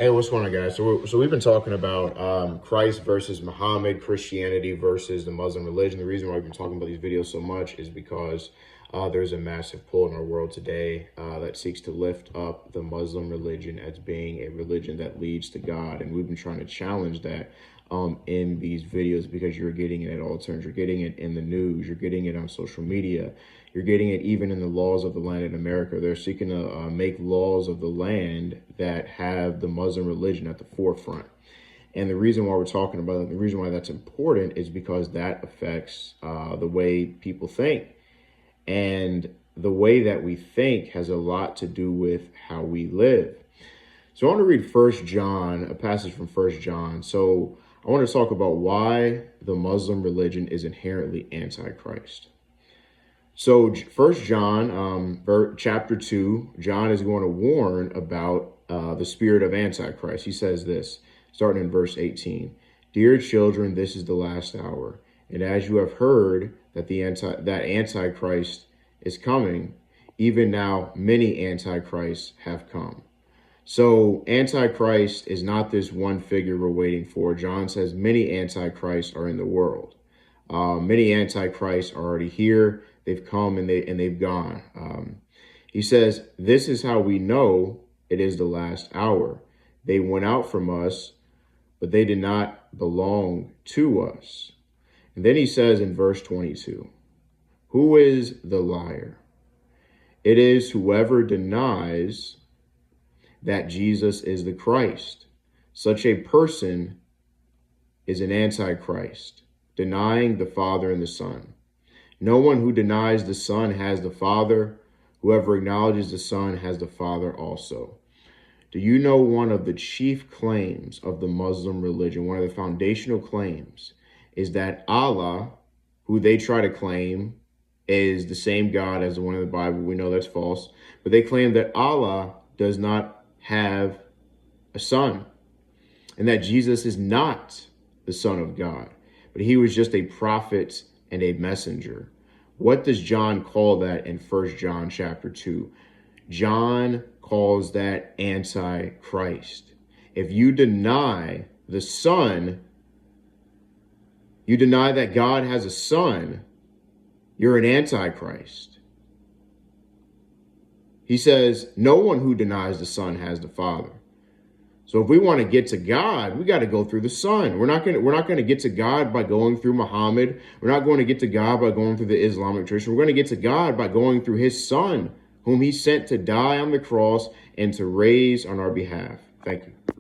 Hey, what's going on, guys? So we've been talking about Christ versus Muhammad, Christianity versus the Muslim religion. The reason why we've been talking about these videos so much is because there's a massive pull in our world today that seeks to lift up the Muslim religion as being a religion that leads to God. And we've been trying to challenge that in these videos because you're getting it at all turns. You're getting it in the news. You're getting it on social media. You're getting it even in the laws of the land in America. They're seeking to make laws of the land that have the Muslim religion at the forefront. And the reason why we're talking about it, the reason why that's important is because that affects the way people think. And the way that we think has a lot to do with how we live. So I want to read 1 John, a passage from 1 John. So I want to talk about why the Muslim religion is inherently antichrist. So 1 John, chapter 2, John is going to warn about the spirit of antichrist. He says this, starting in verse 18. Dear children, this is the last hour. And as you have heard that antichrist is coming, even now many antichrists have come. So antichrist is not this one figure we're waiting for. John says many antichrists are in the world. Many antichrists are already here. They've come and they've gone. He says, this is how we know it is the last hour. They went out from us, but they did not belong to us. And then he says in verse 22, who is the liar? It is whoever denies that Jesus is the Christ. Such a person is an antichrist, denying the Father and the Son. No one who denies the Son has the Father. Whoever acknowledges the Son has the Father also. Do you know one of the chief claims of the Muslim religion, one of the foundational claims, is that Allah, who they try to claim is the same God as the one in the Bible? We know that's false. But they claim that Allah does not have a son, and that Jesus is not the Son of God, but he was just a prophet and a messenger. What does John call that in 1 John chapter 2? John calls that antichrist. If you deny the Son, you deny that God has a son, you're an antichrist. He says, no one who denies the Son has the Father. So if we want to get to God, we got to go through the Son. We're not going to get to God by going through Muhammad. We're not going to get to God by going through the Islamic tradition. We're going to get to God by going through his Son, whom he sent to die on the cross and to raise on our behalf. Thank you.